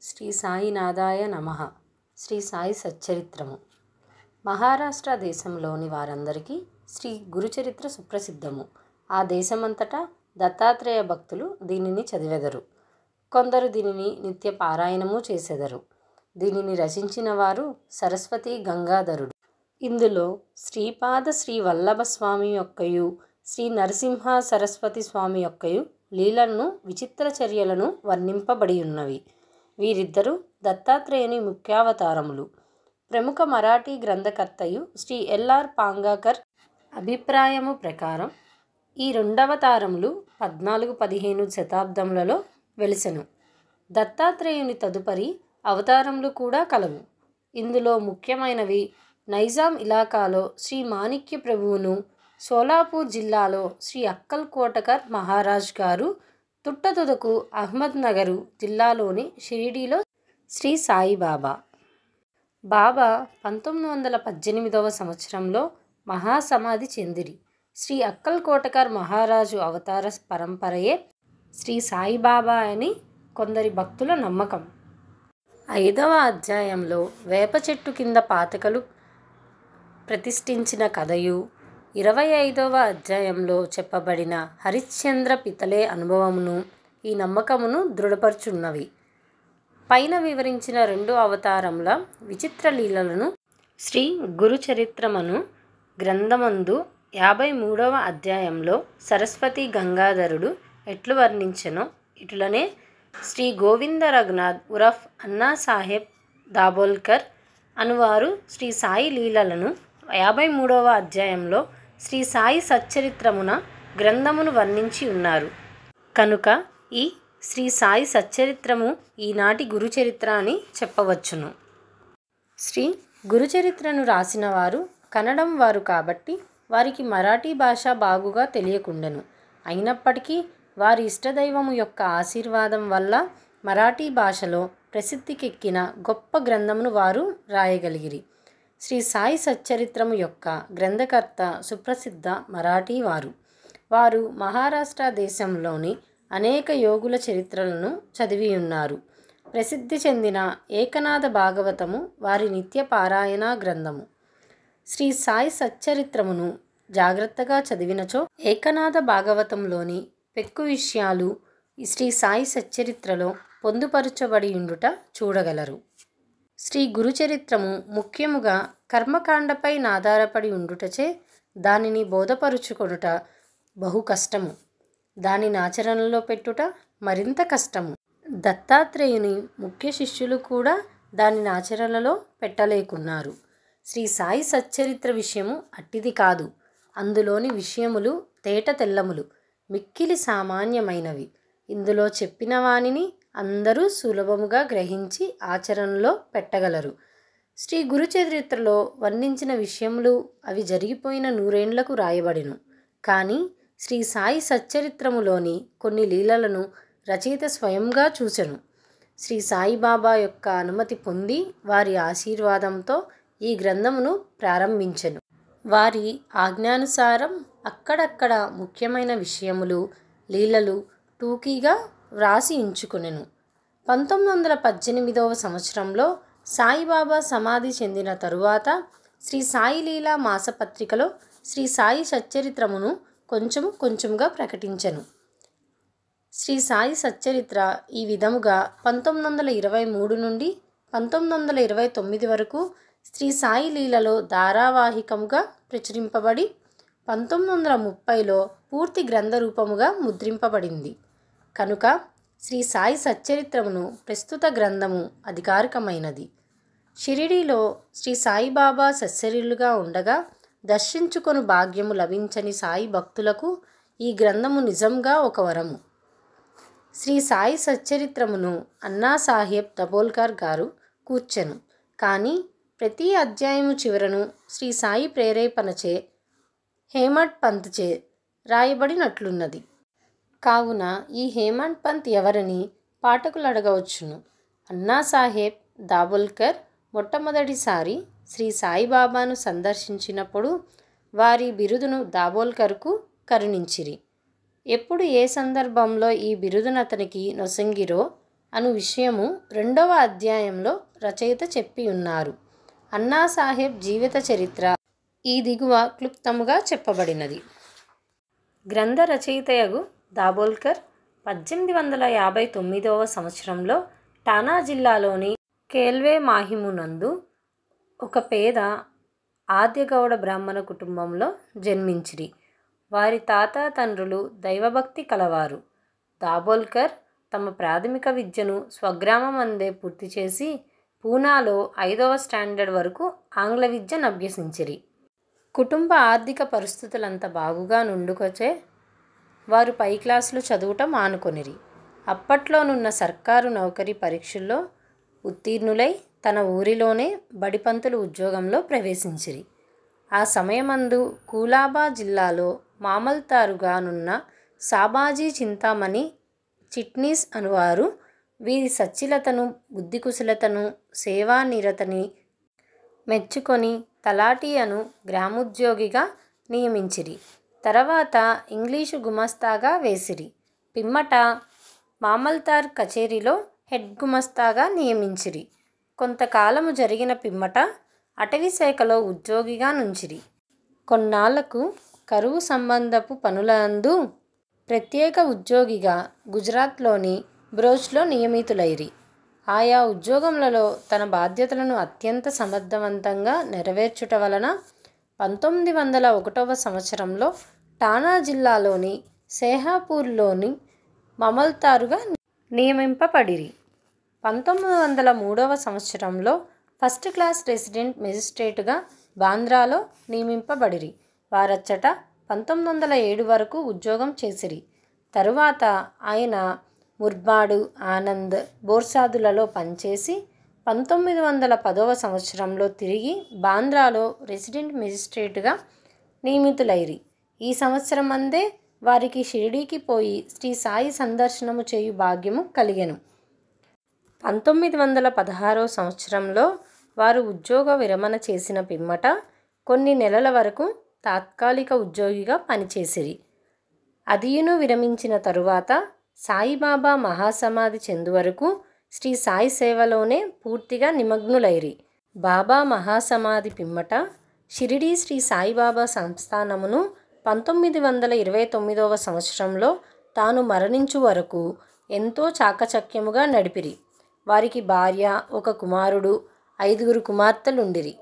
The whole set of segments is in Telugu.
శ్రీ సాయినాథాయ నమః. శ్రీ సాయి సచ్చరిత్రము. మహారాష్ట్ర దేశంలోని వారందరికీ శ్రీ గురుచరిత్ర సుప్రసిద్ధము. ఆ దేశమంతటా దత్తాత్రేయ భక్తులు దీనిని చదివెదరు. కొందరు దీనిని నిత్య పారాయణము చేసెదరు. దీనిని రచించిన వారు సరస్వతి గంగాధరుడు. ఇందులో శ్రీపాద శ్రీ వల్లభ స్వామి యొక్కయు శ్రీ నరసింహ సరస్వతి స్వామి యొక్కయు లీలలను విచిత్ర చర్యలను వర్ణింపబడి ఉన్నవి. వీరిద్దరూ దత్తాత్రేయుని ముఖ్యావతారములు. ప్రముఖ మరాఠీ గ్రంథకర్తయు శ్రీ ఎల్.ఆర్. పాంగాకర్ అభిప్రాయము ప్రకారం ఈ రెండవతారములు 14-15 శతాబ్దములలో వెలిసెను. దత్తాత్రేయుని తదుపరి అవతారములు కూడా కలవు. ఇందులో ముఖ్యమైనవి నైజాం ఇలాకాలో శ్రీ మాణిక్య ప్రభువును, సోలాపూర్ జిల్లాలో శ్రీ అక్కల్ కోటకర్ మహారాజ్ గారు, తుట్టతుదకు అహ్మద్ నగరు జిల్లాలోని షిరిడీలో శ్రీ సాయిబాబా. బాబా 1918వ సంవత్సరంలో మహాసమాధి చెందిరి. శ్రీ అక్కల్ కోటకర్ మహారాజు అవతార పరంపరయే శ్రీ సాయిబాబా అని కొందరి భక్తుల నమ్మకం. 5వ అధ్యాయంలో వేప చెట్టు కింద పాతకలు ప్రతిష్ఠించిన కథయు, 25వ అధ్యాయంలో చెప్పబడిన హరిశ్చంద్ర పితలే అనుభవమును ఈ నమ్మకమును దృఢపరచున్నవి. పైన వివరించిన 2 అవతారముల విచిత్ర లీలలను శ్రీ గురుచరిత్రమను గ్రంథమందు 53వ అధ్యాయంలో సరస్వతి గంగాధరుడు ఎట్లు వర్ణించెనో ఇటులనే శ్రీ గోవింద రఘునాథ్ ఉరఫ్ అన్నా సాహెబ్ దాబోల్కర్ అనువారు శ్రీ సాయి లీలలను 53వ అధ్యాయంలో శ్రీ సాయి సచ్చరిత్రమున గ్రంథమును వర్ణించి ఉన్నారు. కనుక ఈ శ్రీ సాయి సచ్చరిత్రము ఈనాటి గురుచరిత్ర అని చెప్పవచ్చును. శ్రీ గురుచరిత్రను రాసిన వారు కన్నడం వారు కాబట్టి వారికి మరాఠీ భాష బాగుగా తెలియకుండెను. అయినప్పటికీ వారి ఇష్టదైవము యొక్క ఆశీర్వాదం వల్ల మరాఠీ భాషలో ప్రసిద్ధికెక్కిన గొప్ప గ్రంథమును వారు రాయగలిగిరి. శ్రీ సాయి సచ్చరిత్రము యొక్క గ్రంథకర్త సుప్రసిద్ధ మరాఠీ వారు. వారు మహారాష్ట్ర దేశంలోని అనేక యోగుల చరిత్రలను చదివి ఉన్నారు. ప్రసిద్ధి చెందిన ఏకనాథ భాగవతము వారి నిత్య పారాయణ గ్రంథము. శ్రీ సాయి సచ్చరిత్రమును జాగ్రత్తగా చదివినచో ఏకనాథ భాగవతంలోని పెక్కు విషయాలు శ్రీ సాయి సచ్చరిత్రలో పొందుపరచబడి ఉండుట చూడగలరు. శ్రీ గురుచరిత్రము ముఖ్యముగా కర్మకాండపై ఆధారపడి ఉండుటచే దానిని బోధపరుచుకొనుట బహు కష్టము. దానిని ఆచరణలో పెట్టుట మరింత కష్టము. దత్తాత్రేయుని ముఖ్య శిష్యులు కూడా దానిని ఆచరణలో పెట్టలేకున్నారు. శ్రీ సాయి సచ్చరిత్ర విషయము అట్టిది కాదు. అందులోని విషయములు తేట తెల్లములు, మిక్కిలి సామాన్యమైనవి. ఇందులో చెప్పిన వానిని అందరూ సులభముగా గ్రహించి ఆచరణలో పెట్టగలరు. శ్రీ గురుచరిత్రలో వర్ణించిన విషయములు అవి జరిగిపోయిన 100 ఏండ్లకు రాయబడిను. కానీ శ్రీ సాయి సచ్చరిత్రములోని కొన్ని లీలలను రచయిత స్వయంగా చూసెను. శ్రీ సాయిబాబా యొక్క అనుమతి పొంది వారి ఆశీర్వాదంతో ఈ గ్రంథమును ప్రారంభించెను. వారి ఆజ్ఞానుసారం అక్కడక్కడ ముఖ్యమైన విషయములు, లీలలు టూకీగా వ్రాసి ఉంచుకొనెను. 1918వ సంవత్సరంలో సాయిబాబా సమాధి చెందిన తరువాత శ్రీ సాయి లీలా మాసపత్రికలో శ్రీ సాయి సచ్చరిత్రమును కొంచెంగా ప్రకటించెను. శ్రీ సాయి సచ్చరిత్ర ఈ విధముగా 1923 నుండి 1929 వరకు శ్రీ సాయి లీలలో ధారావాహికముగా ప్రచురింపబడి 1930లో పూర్తి గ్రంథ రూపముగా ముద్రింపబడింది. కనుక శ్రీ సాయి సచ్చరిత్రమును ప్రస్తుత గ్రంథము అధికారికమైనది. షిరిడీలో శ్రీ సాయిబాబా సచ్చరిలుగా ఉండగా దర్శించుకొను భాగ్యము లభించని సాయి భక్తులకు ఈ గ్రంథము నిజంగా ఒక వరము. శ్రీ సాయి సచ్చరిత్రమును అన్నా సాహెబ్ దాబోల్కర్ గారు కూర్చెను. కానీ ప్రతి అధ్యాయము చివరను శ్రీ సాయి ప్రేరేపణచే హేమడ్ పంత్చే రాయబడినట్లున్నది. కావున ఈ హేమండ్ పంత్ ఎవరని పాఠకులు అడగవచ్చును. అన్నా సాహెబ్ దాబోల్కర్ మొట్టమొదటిసారి శ్రీ సాయిబాబాను సందర్శించినప్పుడు వారి బిరుదును దాబోల్కర్కు కరుణించిరి. ఎప్పుడు ఏ సందర్భంలో ఈ బిరుదును అతనికి నొసంగిరో అను విషయము 2వ అధ్యాయంలో రచయిత చెప్పి ఉన్నారు. అన్నాసాహెబ్ జీవిత చరిత్ర ఈ దిగువ క్లుప్తముగా చెప్పబడినది. గ్రంథ రచయితయగు దాబోల్కర్ 1859వ సంవత్సరంలో ఠానా జిల్లాలోని కేల్వే మాహిమునందు ఒక పేద ఆద్యగౌడ బ్రాహ్మణ కుటుంబంలో జన్మించిరి. వారి తాత తండ్రులు దైవభక్తి కలవారు. దాబోల్కర్ తమ ప్రాథమిక విద్యను స్వగ్రామమందే పూర్తి చేసి పూనాలో 5వ స్టాండర్డ్ వరకు ఆంగ్ల విద్యను అభ్యసించిరి. కుటుంబ ఆర్థిక పరిస్థితులంత బాగుగా నుండుకొచే వారు పై క్లాసులు చదువుట మానుకొనిరి. అప్పట్లోనున్న సర్కారు నౌకరీ పరీక్షల్లో ఉత్తీర్ణులై తన ఊరిలోనే బడిపంతులు ఉద్యోగంలో ప్రవేశించిరి. ఆ సమయమందు కూలాబా జిల్లాలో మామల్తారుగానున్న సాబాజీ చింతామణి చిట్నీస్ అనువారు వీరి సచ్చిలతను, బుద్ధికుశలతను, సేవానిరతని మెచ్చుకొని తలాటి అను గ్రామోద్యోగిగా నియమించిరి. తర్వాత ఇంగ్లీషు గుమస్తాగా వేసిరి. పిమ్మట మామల్తార్ కచేరీలో హెడ్ గుమస్తాగా నియమించిరి. కొంతకాలము జరిగిన పిమ్మట అటవీ శాఖలో ఉద్యోగిగా నుంచిరి. కొన్నాళ్లకు కరువు సంబంధపు పనులందు ప్రత్యేక ఉద్యోగిగా గుజరాత్లోని బ్రోచ్లో నియమితులైరి. ఆయా ఉద్యోగములలో తన బాధ్యతలను అత్యంత సమర్థవంతంగా నెరవేర్చుట వలన 1901వ సంవత్సరంలో ఠానా జిల్లాలోని సేహాపూర్లోని మమల్తారుగా నియమింపబడిరి. 1903వ సంవత్సరంలో ఫస్ట్ క్లాస్ రెసిడెంట్ మెజిస్ట్రేటుగా బాంద్రాలో నియమింపబడిరి. వారచ్చట 1907 వరకు ఉద్యోగం చేసిరి. తరువాత ఆయన ముర్బాడు, ఆనంద్, బోర్సాదులలో పనిచేసి 1910వ సంవత్సరంలో తిరిగి బాంద్రాలో రెసిడెంట్ మెజిస్ట్రేటుగా నియమితులైరి. ఈ సంవత్సరమందే వారికి షిరిడీకి పోయి శ్రీ సాయి సందర్శనము చేయు భాగ్యము కలిగెను. 1916వ సంవత్సరంలో వారు ఉద్యోగ విరమణ చేసిన పిమ్మట కొన్ని నెలల వరకు తాత్కాలిక ఉద్యోగిగా పనిచేసిరి. అదియును విరమించిన తరువాత సాయిబాబా మహాసమాధి చెందు వరకు శ్రీ సాయి సేవలోనే పూర్తిగా నిమగ్నులైరి. బాబా మహాసమాధి పిమ్మట షిరిడీ శ్రీ సాయిబాబా సంస్థానమును 1929వ సంవత్సరంలో తాను మరణించు వరకు ఎంతో చాకచక్యముగా నడిపిరి. వారికి భార్య, ఒక కుమారుడు, 5 కుమార్తెలుండిరి.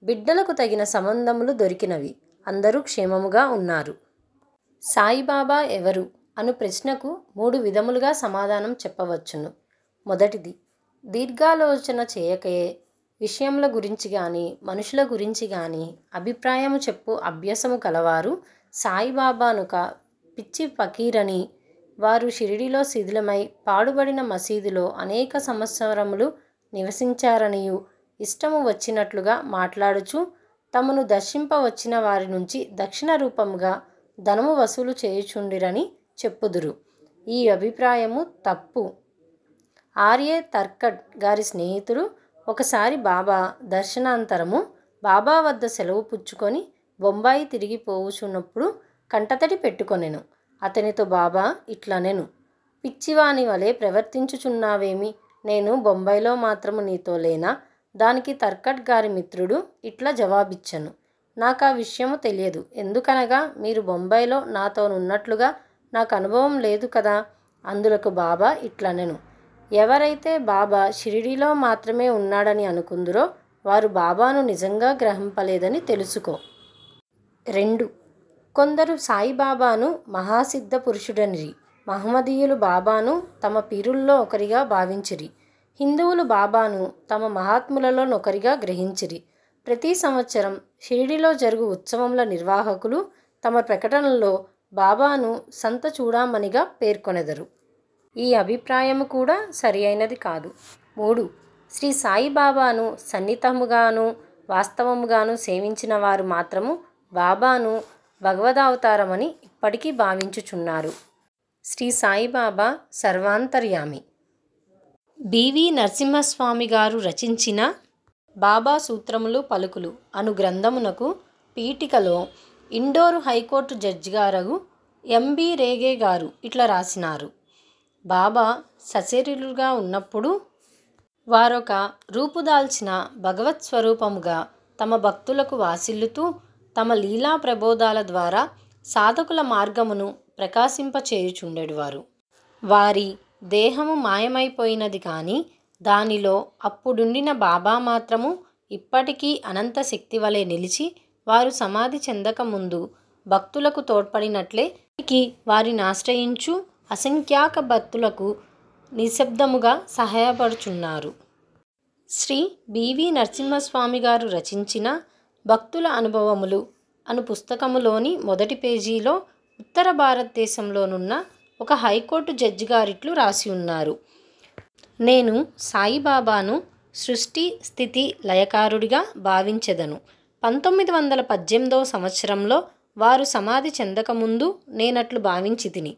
బిడ్డలకు తగిన సంబంధములు దొరికినవి. అందరూ క్షేమముగా ఉన్నారు. సాయిబాబా ఎవరు అను ప్రశ్నకు 3 విధములుగా సమాధానం చెప్పవచ్చును. మొదటిది, దీర్ఘాలోచన చేయకయే విషయముల గురించి కానీ మనుషుల గురించి కానీ అభిప్రాయము చెప్పు అభ్యాసము కలవారు సాయిబాబానుక పిచ్చి ఫకీరని, వారు షిరిడిలో శిథిలమై పాడుబడిన మసీదులో అనేక సంవత్సరములు నివసించారనియు ఇష్టము వచ్చినట్లుగా మాట్లాడుచు తమను దర్శింపవచ్చిన వారి నుంచి దక్షిణ రూపముగా ధనము వసూలు చేయుచుండిరని చెప్పుదురు. ఈ అభిప్రాయము తప్పు. ఆర్ఏ తర్కడ్ గారి స్నేహితుడు ఒకసారి బాబా దర్శనాంతరము బాబా వద్ద సెలవు పుచ్చుకొని బొంబాయి తిరిగి పోవుచున్నప్పుడు కంటతడి పెట్టుకొనెను. అతనితో బాబా ఇట్లనెను, పిచ్చివాని వలె ప్రవర్తించుచున్నావేమి? నేను బొంబాయిలో మాత్రము నీతో లేనా? దానికి తర్కడ్ గారి మిత్రుడు ఇట్లా జవాబిచ్చెను, నాకు ఆ విషయము తెలియదు. ఎందుకనగా మీరు బొంబాయిలో నాతోనున్నట్లుగా నాకు అనుభవం లేదు కదా. అందులకు బాబా ఇట్లనెను, ఎవరైతే బాబా షిరిడీలో మాత్రమే ఉన్నాడని అనుకుందురో వారు బాబాను నిజంగా గ్రహింపలేదని తెలుసుకో. 2. కొందరు సాయిబాబాను మహాసిద్ధ పురుషుడనిరి. మహమ్మదీయులు బాబాను తమ పీరుల్లో ఒకరిగా భావించిరి. హిందువులు బాబాను తమ మహాత్ములలో ఒకరిగా గ్రహించిరి. ప్రతి సంవత్సరం షిరిడిలో జరుగు ఉత్సవముల నిర్వాహకులు తమ ప్రకటనలో బాబాను సంత చూడామణిగా పేర్కొనెదరు. ఈ అభిప్రాయము కూడా సరి అయినది కాదు. 3. శ్రీ సాయిబాబాను సన్నిహితముగాను వాస్తవముగాను సేవించిన వారు మాత్రము బాబాను భగవదావతారమని ఇప్పటికీ భావించుచున్నారు. శ్రీ సాయిబాబా సర్వాంతర్యామి. బివి నరసింహస్వామి గారు రచించిన బాబా సూత్రములు పలుకులు అను గ్రంథమునకు పీఠికలో ఇండోరు హైకోర్టు జడ్జి గారు ఎంబి రేగే గారు ఇట్లా రాసినారు. బాబా సశరీరులుగా ఉన్నప్పుడు వారొక రూపుదాల్చిన భగవత్ స్వరూపముగా తమ భక్తులకు వాసిల్లుతూ తమ లీలా ప్రబోధాల ద్వారా సాధకుల మార్గమును ప్రకాశింపచేయుచుండెడివారు. వారి దేహము మాయమైపోయినది కానీ దానిలో అప్పుడుండిన బాబా మాత్రము ఇప్పటికీ అనంత శక్తి వలె నిలిచి వారు సమాధి చెందక ముందు భక్తులకు తోడ్పడినట్లే వారిని ఆశ్రయించు అసంఖ్యాక భక్తులకు నిశ్శబ్దముగా సహాయపడుచున్నారు. శ్రీ బివి నరసింహస్వామి గారు రచించిన భక్తుల అనుభవములు అను పుస్తకములోని మొదటి పేజీలో ఉత్తర భారతదేశంలోనున్న ఒక హైకోర్టు జడ్జి గారిట్లు రాసి ఉన్నారు. నేను సాయిబాబాను సృష్టి స్థితి లయకారుడిగా భావించెదను. 1918వ సంవత్సరంలో వారు సమాధి చెందకముందు నేనట్లు భావించితిని.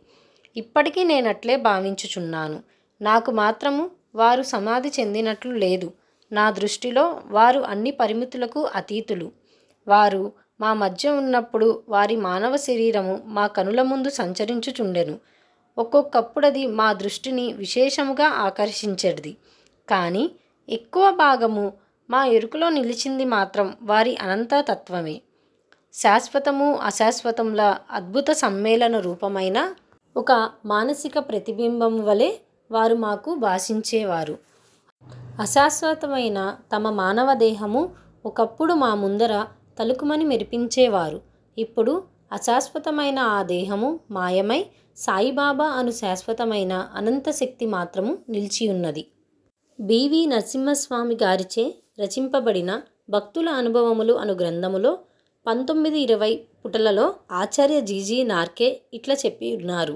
ఇప్పటికీ నేనట్లే భావించుచున్నాను. నాకు మాత్రము వారు సమాధి చెందినట్లు లేదు. నా దృష్టిలో వారు అన్ని పరిమితులకు అతీతులు. వారు మా మధ్య ఉన్నప్పుడు వారి మానవ శరీరము మా కనుల ముందు సంచరించుచుండెను. ఒక్కొక్కప్పుడది మా దృష్టిని విశేషముగా ఆకర్షించేది. కానీ ఎక్కువ భాగము మా ఎరుకలో నిలిచింది మాత్రం వారి అనంత తత్వమే. శాశ్వతము అశాశ్వతముల అద్భుత సమ్మేళన రూపమైన ఒక మానసిక ప్రతిబింబం వలె వారు మాకు భాషించేవారు. అశాశ్వతమైన తమ మానవ దేహము ఒకప్పుడు మా ముందర తలుకుమని మెరిపించేవారు. ఇప్పుడు అశాశ్వతమైన ఆ దేహము మాయమై సాయిబాబా అను శాశ్వతమైన అనంత శక్తి మాత్రము నిలిచియున్నది. బివి నరసింహస్వామి గారిచే రచింపబడిన భక్తుల అనుభవములు అను గ్రంథములో 1920 పుటలలో ఆచార్య జీజీ నార్కే ఇట్లా చెప్పి ఉన్నారు.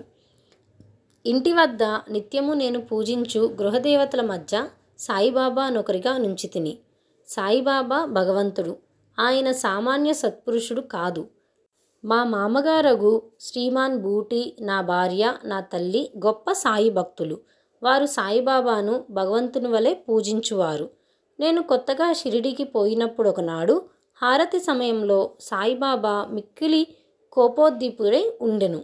ఇంటి వద్ద నిత్యము నేను పూజించు గృహదేవతల మధ్య సాయిబాబా నొకరిగా నుంచితిని. సాయిబాబా భగవంతుడు. ఆయన సామాన్య సత్పురుషుడు కాదు. మా మామగారగు శ్రీమాన్ బూటి, నా భార్య, నా తల్లి గొప్ప సాయి భక్తులు. వారు సాయిబాబాను భగవంతుని వలె పూజించువారు. నేను కొత్తగా షిరిడీకి పోయినప్పుడు ఒకనాడు హారతి సమయంలో సాయిబాబా మిక్కిలి కోపోద్దీపుడై ఉండెను.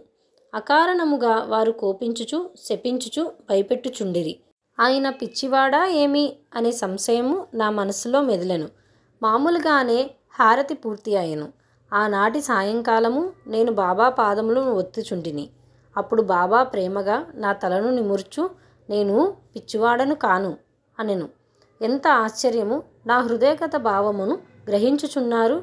అకారణముగా వారు కోపించుచు శపించుచు భయపెట్టుచుండిరి. ఆయన పిచ్చివాడా ఏమి అనే సంశయము నా మనసులో మెదిలెను. మామూలుగానే హారతి పూర్తి అయ్యెను. ఆనాటి సాయంకాలము నేను బాబా పాదములను ఒత్తుచుంటిని. అప్పుడు బాబా ప్రేమగా నా తలను నిముర్చు, నేను పిచ్చివాడను కాను అనెను. ఎంత ఆశ్చర్యము! నా హృదయగత భావమును గ్రహించుచున్నారు.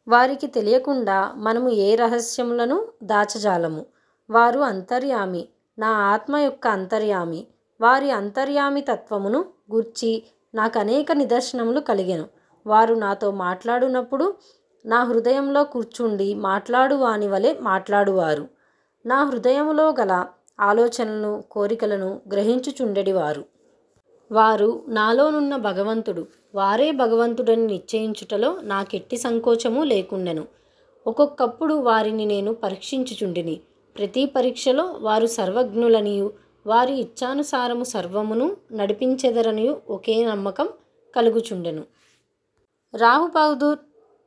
వారికి తెలియకుండా మనము ఏ రహస్యములను దాచజాలము. వారు అంతర్యామి, నా ఆత్మ యొక్క అంతర్యామి. వారి అంతర్యామి తత్వమును గూర్చి నాకు అనేక నిదర్శనములు కలిగెను. వారు నాతో మాట్లాడునప్పుడు నా హృదయంలో కూర్చుండి మాట్లాడు వాని వలె మాట్లాడువారు. నా హృదయములో గల ఆలోచనలను కోరికలను గ్రహించుచుండెడివారు. వారు నాలోనున్న భగవంతుడు, వారే భగవంతుడని నిశ్చయించుటలో నాకెట్టి సంకోచము లేకుండెను. ఒక్కొక్కప్పుడు వారిని నేను పరీక్షించుచుండిని. ప్రతి పరీక్షలో వారు సర్వజ్ఞులనియు వారి ఇచ్ఛానుసారము సర్వమును నడిపించెదరనియు ఒకే నమ్మకం కలుగుచుండెను. రావు బహదూర్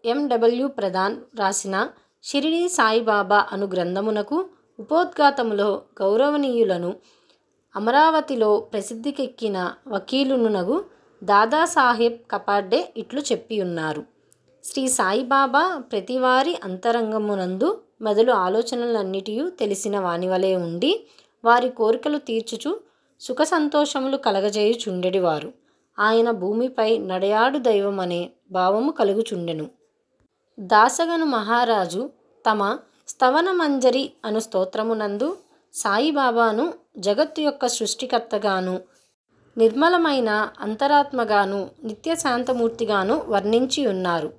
ఎండబ్ల్యూ ప్రధాన్ రాసిన షిరిడీ సాయిబాబా అను గ్రంథమునకు ఉపోద్ఘాతములో గౌరవనీయులను అమరావతిలో ప్రసిద్ధికెక్కిన వకీలునునగు దాదాసాహెబ్ కపాడ్డే ఇట్లు చెప్పి ఉన్నారు. శ్రీ సాయిబాబా ప్రతివారి అంతరంగమునందు మొదలు ఆలోచనలన్నిటియూ తెలిసిన వానివలే ఉండి వారి కోరికలు తీర్చుచు సుఖ సంతోషములు కలగజేయుచుండెడివారు. ఆయన భూమిపై నడయాడు దైవం అనే భావము కలుగుచుండెను. దాసగను మహారాజు తమ స్తవన మంజరి అను స్తోత్రమునందు సాయిబాబాను జగత్తు యొక్క సృష్టికర్తగాను, నిర్మలమైన అంతరాత్మగాను, నిత్య శాంతమూర్తిగాను వర్ణించి ఉన్నారు.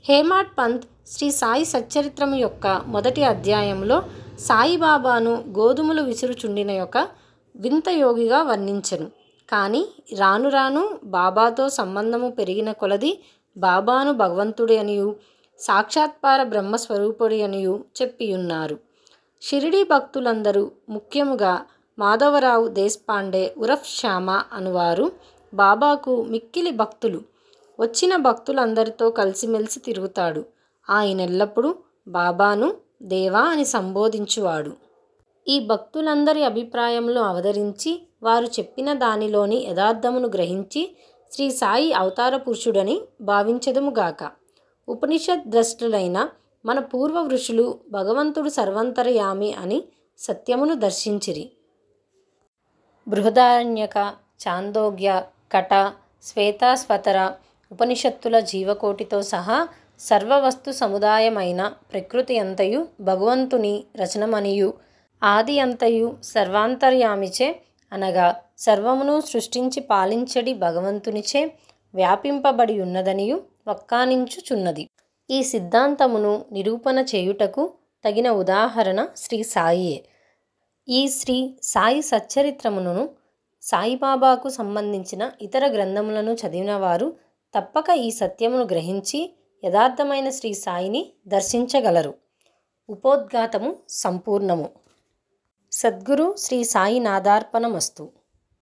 హేమాడ్ పంత్ శ్రీ సాయి సచ్చరిత్రము యొక్క మొదటి అధ్యాయంలో సాయిబాబాను గోధుమలు విసురుచుండిన యొక్క వింత యోగిగా వర్ణించెను. కానీ రాను రాను బాబాతో సంబంధము పెరిగిన కొలది బాబాను భగవంతుడి అనియు సాక్షాత్కార బ్రహ్మస్వరూపుడి అనియు చెప్పియున్నారు. షిరిడీ భక్తులందరూ, ముఖ్యముగా మాధవరావు దేశపాండే ఉరఫ్ శ్యామ అనువారు బాబాకు మిక్కిలి భక్తులు. వచ్చిన భక్తులందరితో కలిసిమెలిసి తిరుగుతాడు. ఆయన ఎల్లప్పుడూ బాబాను దేవా అని సంబోధించువాడు. ఈ భక్తులందరి అభిప్రాయంలో అవతరించి వారు చెప్పిన దానిలోని యథార్థమును గ్రహించి శ్రీ సాయి అవతార పురుషుడని భావించెదముగాక. ఉపనిషత్ ద్రష్టులైన మన పూర్వ ఋషులు భగవంతుడు సర్వంతర్యామి అని సత్యమును దర్శించిరి. బృహదారణ్యక, చాందోగ్య, కట, శ్వేతాస్వతర ఉపనిషత్తుల జీవకోటితో సహా సర్వవస్తు సముదాయమైన ప్రకృతి అంతయు భగవంతుని రచనమనియు ఆది అంతయు సర్వాంతర్యామిచే అనగా సర్వమును సృష్టించి పాలించడి భగవంతునిచే వ్యాపింపబడి ఉన్నదనియు వక్కానించుచున్నది. ఈ సిద్ధాంతమును నిరూపణ చేయుటకు తగిన ఉదాహరణ శ్రీ సాయియే. ఈ శ్రీ సాయి సచ్చరిత్రమును సాయిబాబాకు సంబంధించిన ఇతర గ్రంథములను చదివిన వారు తప్పక ఈ సత్యమును గ్రహించి యథార్థమైన శ్రీ సాయిని దర్శించగలరు. ఉపోద్ఘాతము సంపూర్ణము. సద్గురు శ్రీ సాయినాథార్పణమస్తు.